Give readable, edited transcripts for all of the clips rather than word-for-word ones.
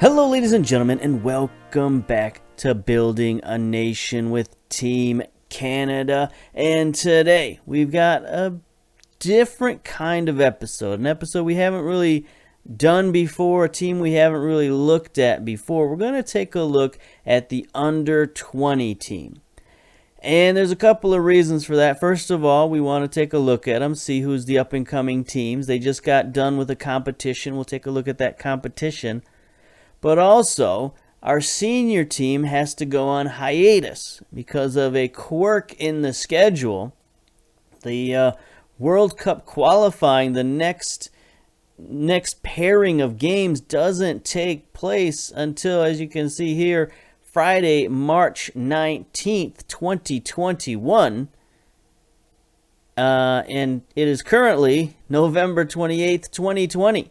Hello, ladies and gentlemen, and welcome back to Building a Nation with Team Canada. And today, we've got a different kind of episode, an episode we haven't really done before, a team we haven't really looked at before. We're going to take a look at the under-20 team. And there's a couple of reasons for that. First of all, we want to take a look at them, see who's the up-and-coming teams. They just got done with a competition. We'll take a look at that competition. But also, our senior team has to go on hiatus because of a quirk in the schedule. The World Cup qualifying, the next pairing of games doesn't take place until, as you can see here, Friday, March 19th, 2021. And it is currently November 28th, 2020.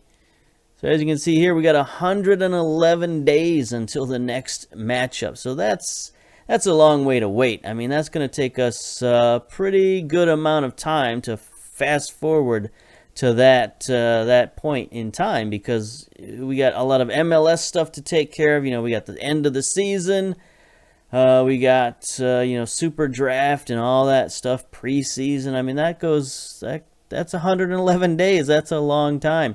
So as you can see here, we got 111 days until the next matchup. So that's a long way to wait. I mean, that's going to take us a pretty good amount of time to fast forward to that point in time, because we got a lot of MLS stuff to take care of. You know, we got the end of the season. We got Super Draft and all that stuff, preseason. I mean, that's 111 days. That's a long time.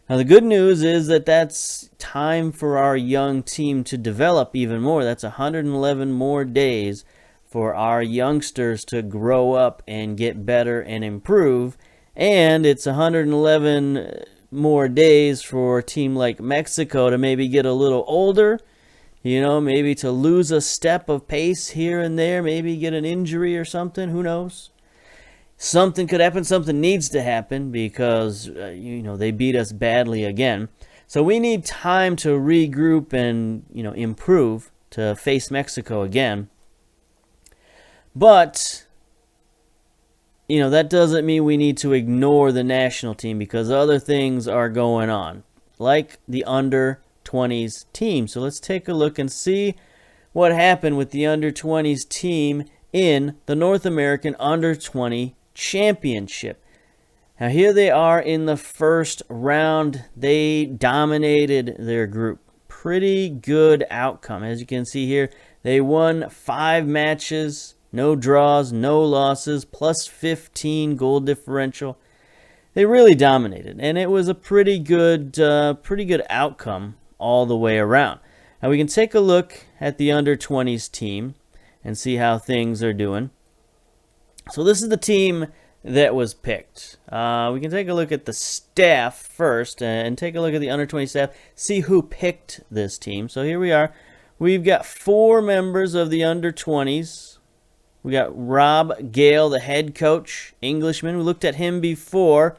Now, the good news is that that's time for our young team to develop even more. That's 111 more days for our youngsters to grow up and get better and improve. And it's 111 more days for a team like Mexico to maybe get a little older, maybe to lose a step of pace here and there, maybe get an injury or something. Who knows? Something could happen. Something needs to happen because, they beat us badly again. So we need time to regroup and, improve to face Mexico again. But, that doesn't mean we need to ignore the national team because other things are going on, like the under-20s team. So let's take a look and see what happened with the under-20s team in the North American under-20 Championship. Now here they are in the first round. They dominated their group. Pretty good outcome. As you can see here, they won 5 matches, no draws, no losses, plus 15 goal differential. They really dominated, and it was a pretty good outcome all the way around. Now we can take a look at the under-20s team and see how things are doing. So this is the team that was picked. We can take a look at the staff first and take a look at the under-20 staff, see who picked this team. So here we are. We've got 4 members of the under-20s. We got Rob Gale, the head coach, Englishman. We looked at him before.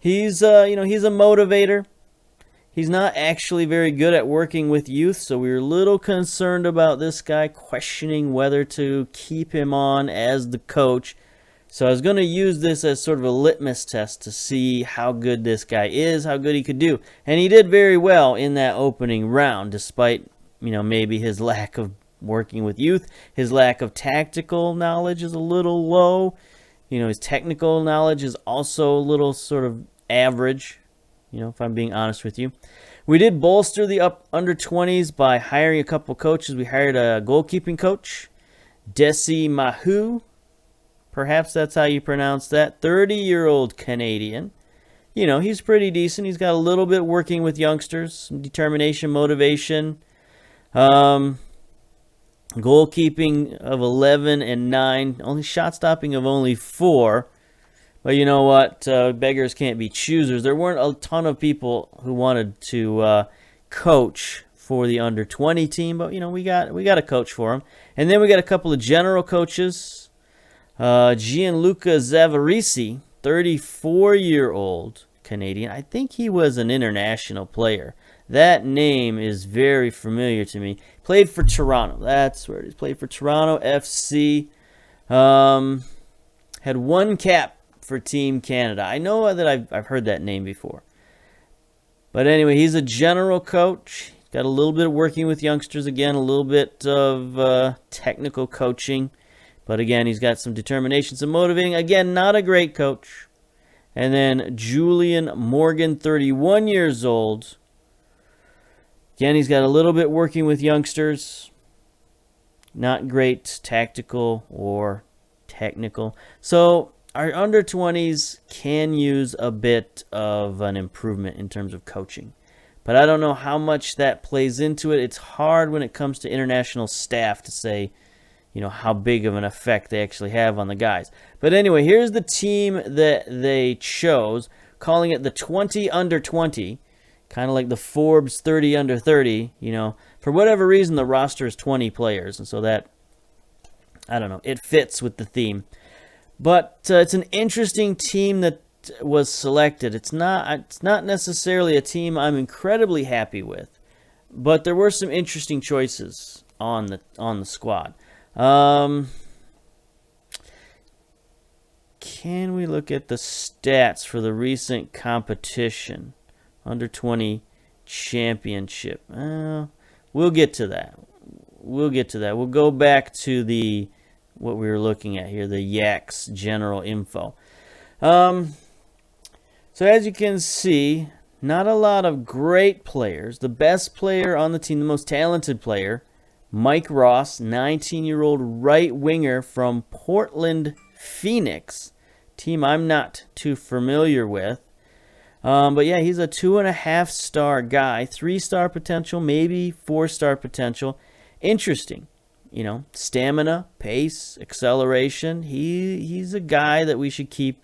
He's a motivator. He's not actually very good at working with youth, so we were a little concerned about this guy, questioning whether to keep him on as the coach. So I was going to use this as sort of a litmus test to see how good this guy is, how good he could do. And he did very well in that opening round, despite, maybe his lack of working with youth. His lack of tactical knowledge is a little low. His technical knowledge is also a little sort of average. If I'm being honest with you. We did bolster the under-20s by hiring a couple coaches. We hired a goalkeeping coach, Desi Mahu. Perhaps that's how you pronounce that. 30-year-old Canadian. He's pretty decent. He's got a little bit working with youngsters, some determination, motivation. Goalkeeping of 11 and 9. Only shot stopping of only 4. But you know what? Beggars can't be choosers. There weren't a ton of people who wanted to coach for the under-20 team, but we got a coach for him. And then we got a couple of general coaches. Gianluca Zavarisi, 34-year-old Canadian. I think he was an international player. That name is very familiar to me. Played for Toronto. That's where it is. Played for Toronto FC. Had 1 cap for Team Canada. I know that I've heard that name before. But anyway, he's a general coach. Got a little bit of working with youngsters again, a little bit of technical coaching. But again, he's got some determination, some motivating. Again, not a great coach. And then Julian Morgan, 31 years old. Again, he's got a little bit working with youngsters. Not great tactical or technical. So our under-20s can use a bit of an improvement in terms of coaching. But I don't know how much that plays into it. It's hard when it comes to international staff to say, how big of an effect they actually have on the guys. But anyway, here's the team that they chose, calling it the 20 under 20. Kind of like the Forbes 30 under 30, For whatever reason, the roster is 20 players. And so that, I don't know, it fits with the theme. But it's an interesting team that was selected. It's not necessarily a team I'm incredibly happy with. But there were some interesting choices on the squad. Can we look at the stats for the recent competition? Under 20 championship. We'll get to that. We'll go back to what we were looking at here, the HIATUS general info. So as you can see, not a lot of great players. The best player on the team, the most talented player, Mike Ross, 19-year-old right winger from Portland, Phoenix. Team I'm not too familiar with. But yeah, he's a 2.5-star guy, 3-star potential, maybe 4-star potential. Interesting, stamina, pace, acceleration. He's a guy that we should keep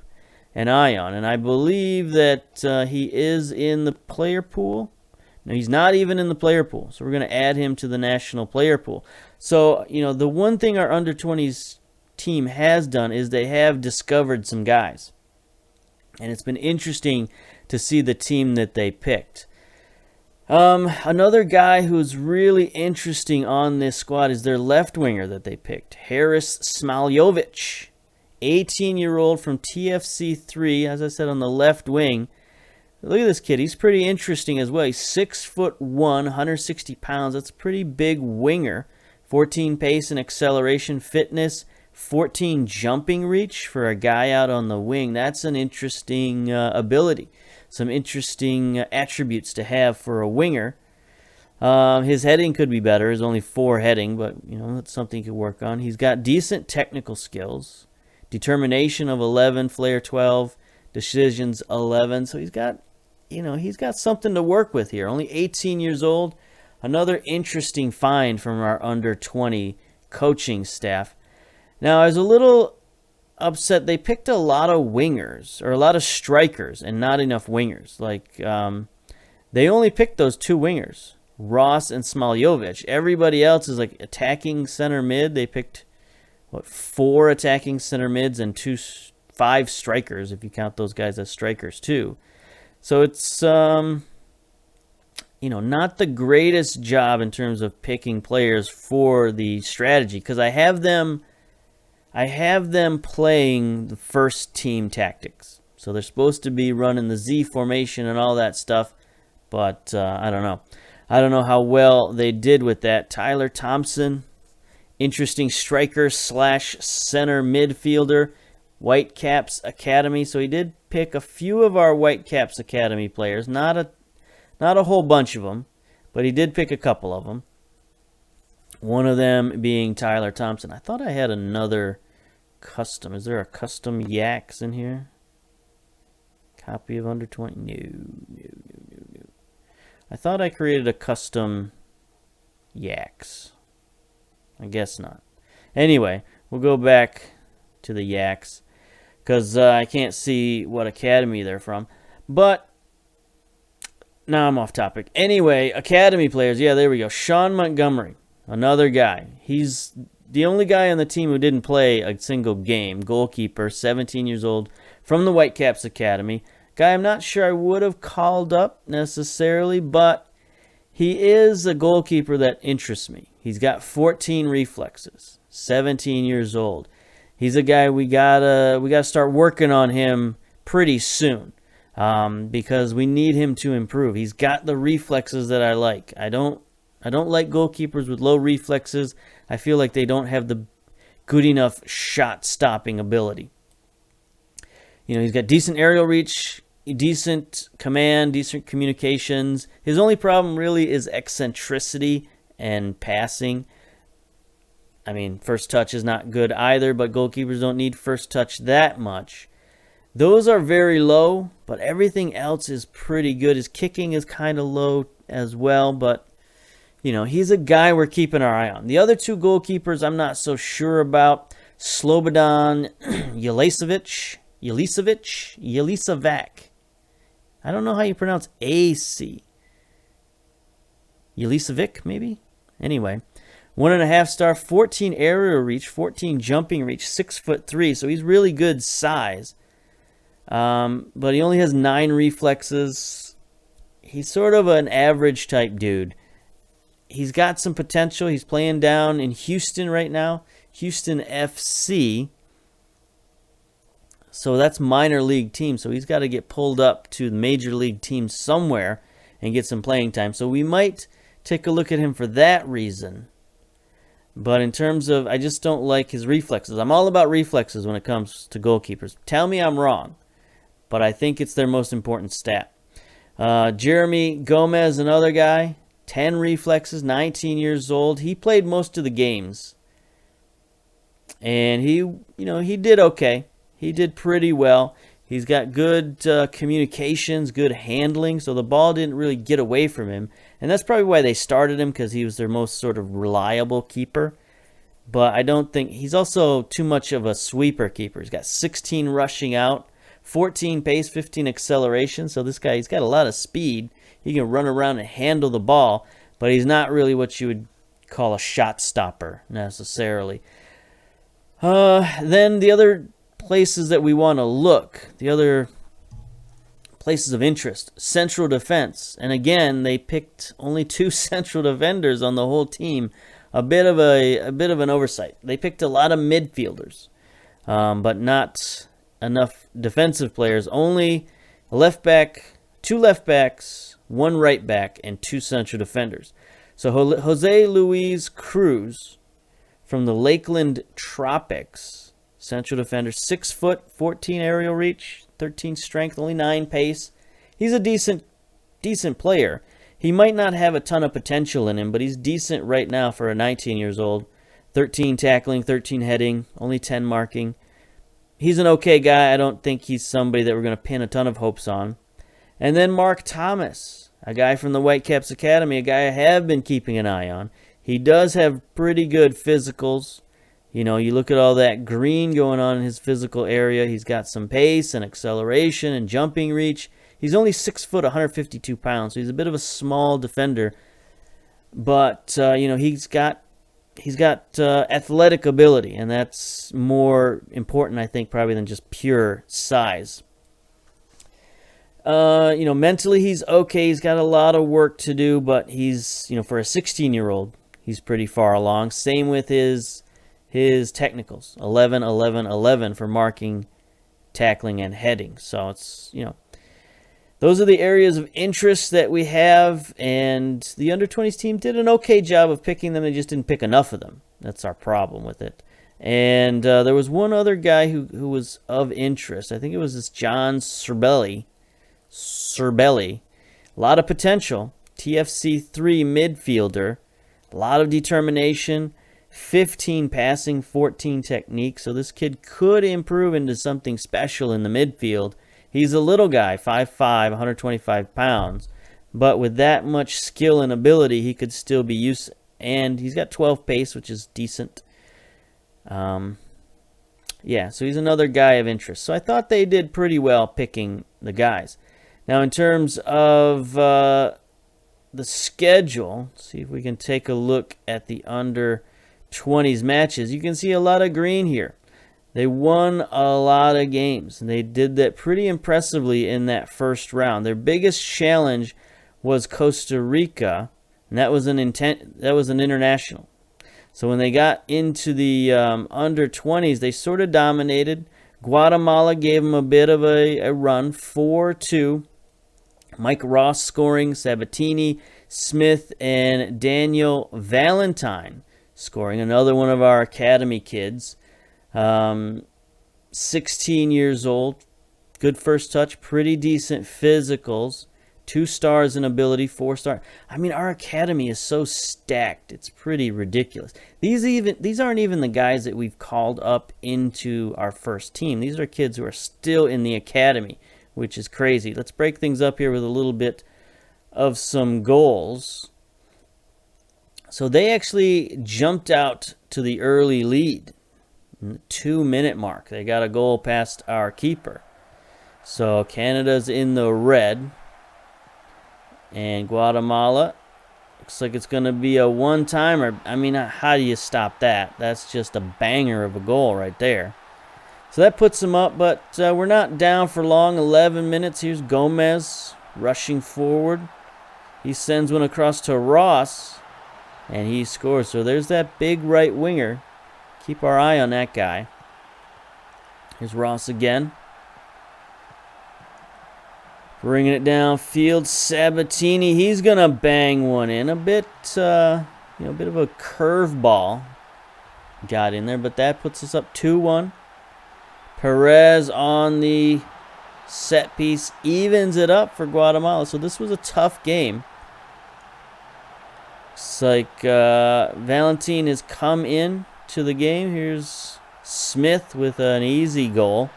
an eye on, and I believe that he is in the player pool. No, he's not even in the player pool, so we're going to add him to the national player pool. So, the one thing our under-20s team has done is they have discovered some guys, and it's been interesting to see the team that they picked. Another guy who's really interesting on this squad is their left winger that they picked, Haris Smaljovic, 18-year-old from TFC3, as I said, on the left wing. Look at this kid. He's pretty interesting as well. He's 6'1", 160 pounds. That's a pretty big winger. 14 pace and acceleration, fitness, 14 jumping reach for a guy out on the wing. That's an interesting ability. Some interesting attributes to have for a winger. His heading could be better. There's only 4 heading, but that's something he could work on. He's got decent technical skills. Determination of 11, flair 12, decisions 11. So he's got something to work with here. Only 18 years old. Another interesting find from our under 20 coaching staff. Now, I was a little upset. They picked a lot of wingers, or a lot of strikers, and not enough wingers. They only picked those 2 wingers, Ross and Smaljovic. Everybody else is attacking center mid. They picked, 4 attacking center mids and 5 strikers, if you count those guys as strikers too. So it's, not the greatest job in terms of picking players for the strategy, because I have them playing the first team tactics. So they're supposed to be running the Z formation and all that stuff. But I don't know. I don't know how well they did with that. Tyler Thompson, interesting striker / center midfielder. Whitecaps Academy. So he did pick a few of our Whitecaps Academy players. Not a whole bunch of them. But he did pick a couple of them. One of them being Tyler Thompson. I thought I had another custom. Is there a custom Yaks in here? Copy of under 20? No. I thought I created a custom Yaks. I guess not. Anyway, we'll go back to the Yaks because I can't see what academy they're from. But now I'm off topic. Anyway, academy players. Yeah, there we go. Sean Montgomery. Another guy. He's the only guy on the team who didn't play a single game. Goalkeeper, 17 years old, from the Whitecaps Academy. Guy I'm not sure I would have called up necessarily, but he is a goalkeeper that interests me. He's got 14 reflexes, 17 years old. He's a guy we gotta start working on him pretty soon because we need him to improve. He's got the reflexes that I like. I don't like goalkeepers with low reflexes. I feel like they don't have the good enough shot-stopping ability. He's got decent aerial reach, decent command, decent communications. His only problem really is eccentricity and passing. I mean, first touch is not good either, but goalkeepers don't need first touch that much. Those are very low, but everything else is pretty good. His kicking is kind of low as well, but, you know, he's a guy we're keeping our eye on. The other two goalkeepers I'm not so sure about. Slobodan Jelicevic. I don't know how you pronounce AC. Jelicevic, maybe? Anyway, 1.5 star, 14 aerial reach, 14 jumping reach, 6'3", so he's really good size. But he only has 9 reflexes. He's sort of an average type dude. He's got some potential. He's playing down in Houston right now, Houston FC. So that's minor league team. So he's got to get pulled up to the major league team somewhere and get some playing time. So we might take a look at him for that reason. But in terms of, I just don't like his reflexes. I'm all about reflexes when it comes to goalkeepers. Tell me I'm wrong, but I think it's their most important stat. Jeremy Gomez, another guy, 10 reflexes, 19 years old. He played most of the games, and he did okay. He did pretty well. He's got good communications, good handling, so the ball didn't really get away from him. And that's probably why they started him, because he was their most sort of reliable keeper. But I don't think he's also too much of a sweeper keeper. He's got 16 rushing out, 14 pace, 15 acceleration. So this guy, he's got a lot of speed. He can run around and handle the ball, but he's not really what you would call a shot stopper necessarily. Then the other places that we want to look, the other places of interest, central defense. And again, they picked only 2 central defenders on the whole team. A bit of an oversight. They picked a lot of midfielders, but not enough defensive players. Only a left back, 2 left backs, 1 right back, and 2 central defenders. So Jose Luis Cruz from the Lakeland Tropics, central defender, 6 foot, 14 aerial reach, 13 strength, only 9 pace. He's a decent player. He might not have a ton of potential in him, but he's decent right now for a 19 years old. 13 tackling, 13 heading, only 10 marking. He's an okay guy. I don't think he's somebody that we're going to pin a ton of hopes on. And then Mark Thomas, a guy from the Whitecaps Academy, a guy I have been keeping an eye on. He does have pretty good physicals. You know, you look at all that green going on in his physical area. He's got some pace and acceleration and jumping reach. He's only 6 foot, 152 pounds, so he's a bit of a small defender. But, he's got athletic ability, and that's more important, I think, probably than just pure size. Mentally he's okay. He's got a lot of work to do, but he's, for a 16-year-old, he's pretty far along. Same with his technicals, 11, 11, 11 for marking, tackling, and heading. So it's, those are the areas of interest that we have, and the under-20s team did an okay job of picking them. They just didn't pick enough of them. That's our problem with it. And there was one other guy who was of interest. I think it was this John Serbelli. A lot of potential. TFC3 midfielder. A lot of determination. 15 passing, 14 technique. So this kid could improve into something special in the midfield. He's a little guy, 5'5", 125 pounds. But with that much skill and ability, he could still be used. And he's got 12 pace, which is decent. So he's another guy of interest. So I thought they did pretty well picking the guys. Now, in terms of the schedule, let's see if we can take a look at the under-20s matches. You can see a lot of green here. They won a lot of games, and they did that pretty impressively in that first round. Their biggest challenge was Costa Rica, and that was an international. So when they got into the under-20s, they sort of dominated. Guatemala gave them a bit of a run, 4-2. Mike Ross scoring, Sabatini, Smith, and Daniel Valentine scoring, another one of our academy kids. 16 years old, Good first touch, pretty decent physicals. 2 stars in ability, 4 star. I mean, our academy is so stacked. It's pretty ridiculous. These aren't even the guys that we've called up into our first team. These are kids who are still in the academy, which is crazy. Let's break things up here with a little bit of some goals. So they actually jumped out to the early lead. In the 2-minute mark, they got a goal past our keeper. So Canada's in the red. And Guatemala, looks like it's going to be a one-timer. I mean, how do you stop that? That's just a banger of a goal right there. So that puts them up, but we're not down for long. 11 minutes. Here's Gomez rushing forward. He sends one across to Ross, and he scores. So there's that big right winger. Keep our eye on that guy. Here's Ross again. Bringing it downfield, Sabatini, he's going to bang one in. A bit, a bit of a curveball got in there, but that puts us up 2-1. Perez on the set piece evens it up for Guatemala. So this was a tough game. Looks like Valentin has come in to the game. Here's Smith with an easy goal.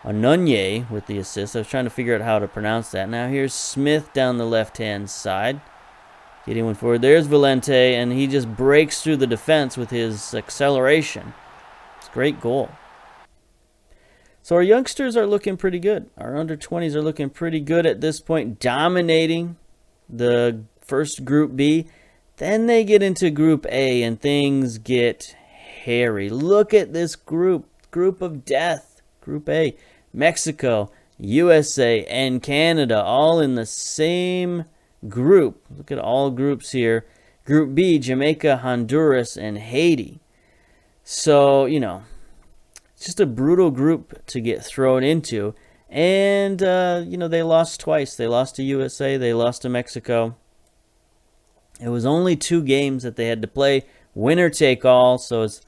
Anunye with the assist. I was trying to figure out how to pronounce that. Now here's Smith down the left-hand side. Getting one forward. There's Valente, and he just breaks through the defense with his acceleration. It's a great goal. So our youngsters are looking pretty good. Our under-20s are looking pretty good at this point, dominating the first Group B. Then they get into Group A, and things get hairy. Look at this group of death. Group A. Mexico, USA, and Canada all in the same group. Look at all groups here. Group B, Jamaica, Honduras, and Haiti. So, it's just a brutal group to get thrown into. And, they lost twice. They lost to USA. They lost to Mexico. It was only 2 games that they had to play. Winner take all. So it's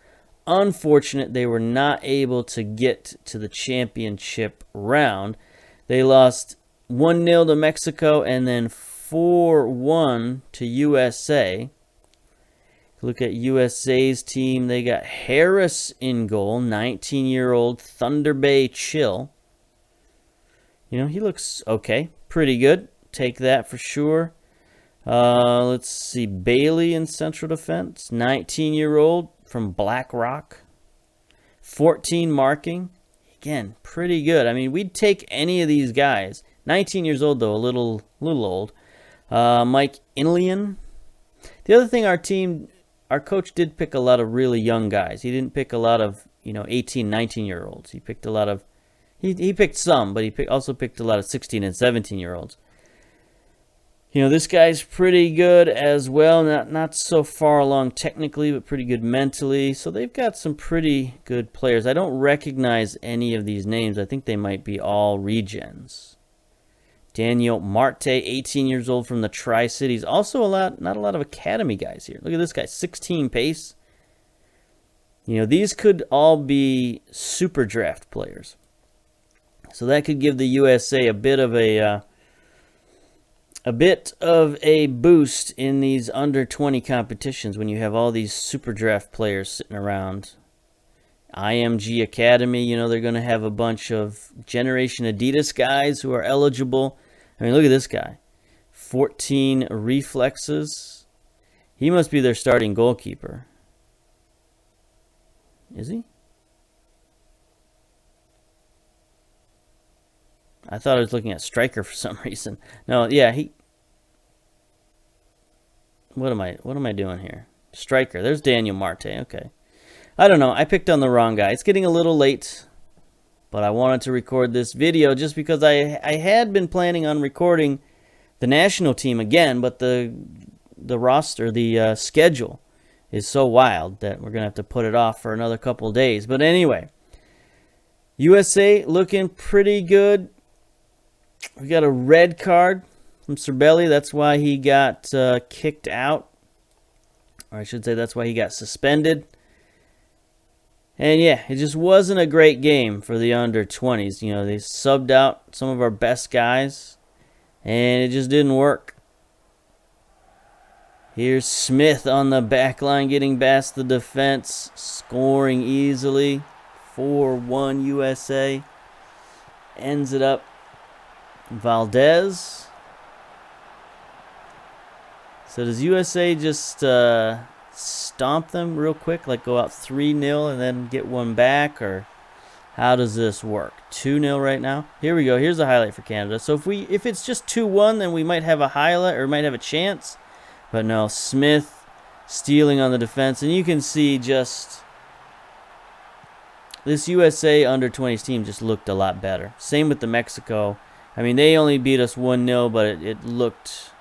unfortunate they were not able to get to the championship round. They lost 1-0 to Mexico and then 4-1 to USA. Look at USA's team. They got Harris in goal, 19-year-old Thunder Bay Chill. He looks okay, pretty good. Take that for sure. Let's see, Bailey in central defense, 19-year-old from Black Rock. 14 marking. Again, pretty good. I mean, we'd take any of these guys. 19 years old, though, a little old. Mike Inlian. The other thing, our coach did pick a lot of really young guys. He didn't pick a lot of, 18, 19-year-olds. He picked a lot of, he picked some, but he also picked a lot of 16 and 17-year-olds. This guy's pretty good as well. Not so far along technically, but pretty good mentally. So they've got some pretty good players. I don't recognize any of these names. I think they might be all regens. Daniel Marte, 18 years old from the Tri-Cities. Also not a lot of academy guys here. Look at this guy, 16 pace. These could all be super draft players. So that could give the USA a bit of a boost in these under-20 competitions when you have all these super draft players sitting around. IMG Academy, they're going to have a bunch of Generation Adidas guys who are eligible. I mean, look at this guy. 14 reflexes. He must be their starting goalkeeper. Is he? I thought I was looking at striker for some reason. No, yeah, What am I doing here? Striker. There's Daniel Marte. Okay. I don't know. I picked on the wrong guy. It's getting a little late, but I wanted to record this video just because I had been planning on recording the national team again, but the roster, the schedule is so wild that we're going to have to put it off for another couple days. But anyway, USA looking pretty good. We got a red card from Cerbelli. That's why he got kicked out. Or I should say that's why he got suspended. And yeah, it just wasn't a great game for the under-20s. You know, they subbed out some of our best guys, and it just didn't work. Here's Smith on the back line getting past the defense, scoring easily. 4-1 USA. Ends it up. Valdez. So does USA just stomp them real quick, like go out 3-0 and then get one back, or how does this work? 2-0 right now. Here we go. Here's a highlight for Canada. So if it's just 2-1, then we might have a highlight or might have a chance. But no, Smith stealing on the defense, and you can see just this USA under-20s team just looked a lot better. Same with the Mexico. I mean, they only beat us 1-0, but it looked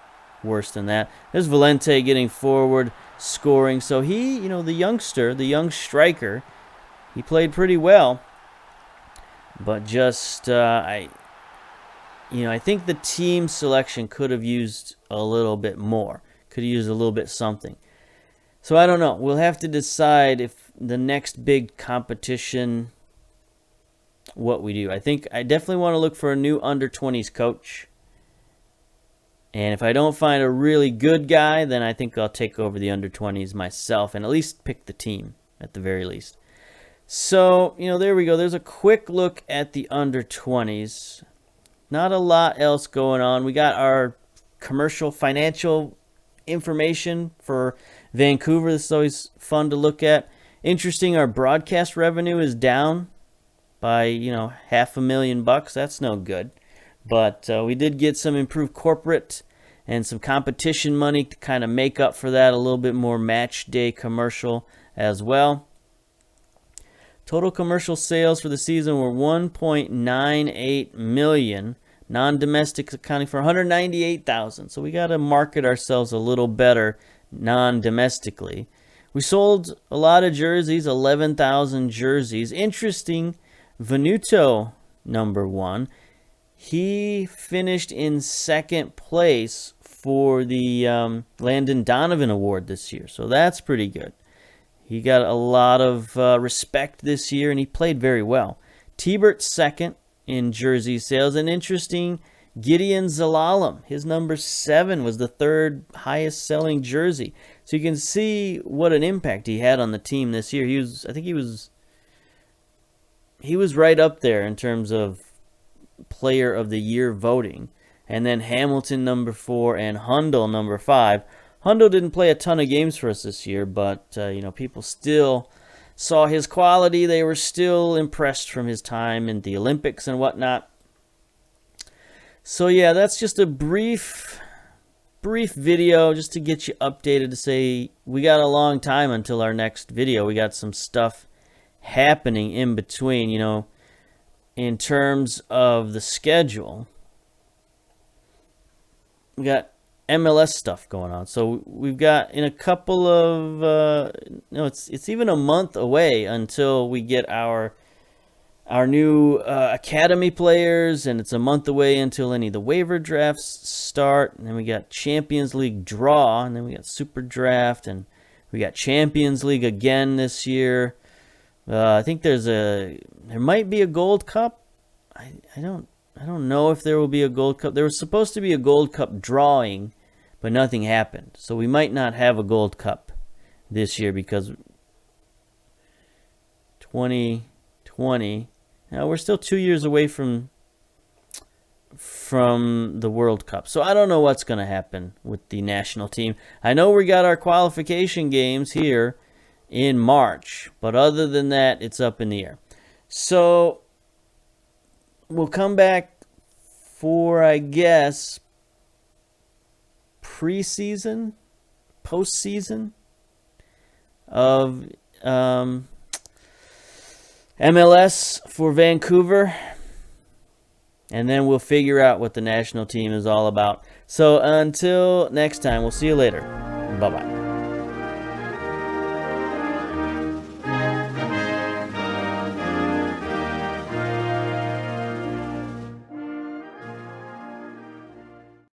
worse than that. There's Valente getting forward, scoring. So he, you know, the youngster, the young striker, he played pretty well. But just, I think the team selection could have used a little bit more. Could have used a little bit something. So I don't know. We'll have to decide if the next big competition, what we do. I think I definitely want to look for a new under-20s coach. And if I don't find a really good guy, then I think I'll take over the under-20s myself and at least pick the team at the very least. So, you know, there we go. There's a quick look at the under-20s. Not a lot else going on. We got our commercial financial information for Vancouver. This is always fun to look at. Interesting, our broadcast revenue is down by, $500,000. That's no good. But we did get some improved corporate and some competition money to kind of make up for that. A little bit more match day commercial as well. Total commercial sales for the season were $1.98 million. Non-domestics accounting for $198,000. So we got to market ourselves a little better non-domestically. We sold a lot of jerseys, 11,000 jerseys. Interesting, Venuto, number 1. He finished in second place for the Landon Donovan Award this year. So that's pretty good. He got a lot of respect this year, and he played very well. T-Bert second in jersey sales. And interesting, Gideon Zalalem, his number 7 was the third highest selling jersey. So you can see what an impact he had on the team this year. He was right up there in terms of player of the year voting. And then Hamilton number 4 and Hundle number 5. Hundle didn't play a ton of games for us this year, but people still saw his quality. They were still impressed from his time in the Olympics and whatnot. So yeah, that's just a brief video just to get you updated, to say we got a long time until our next video. We got some stuff happening in between, in terms of the schedule. We got MLS stuff going on. So we've got in a couple of it's even a month away until we get our new academy players, and it's a month away until any of the waiver drafts start. And then we got Champions League draw, and then we got Super Draft, and we got Champions League again this year. I think there might be a Gold Cup. I don't know if there will be a Gold Cup. There was supposed to be a Gold Cup drawing, but nothing happened. So we might not have a Gold Cup this year because 2020. Now we're still 2 years away from the World Cup. So I don't know what's going to happen with the national team. I know we got our qualification games here in March, but other than that, it's up in the air. So we'll come back for, I guess, postseason of MLS for Vancouver, and then we'll figure out what the national team is all about. So until next time, we'll see you later. Bye-bye.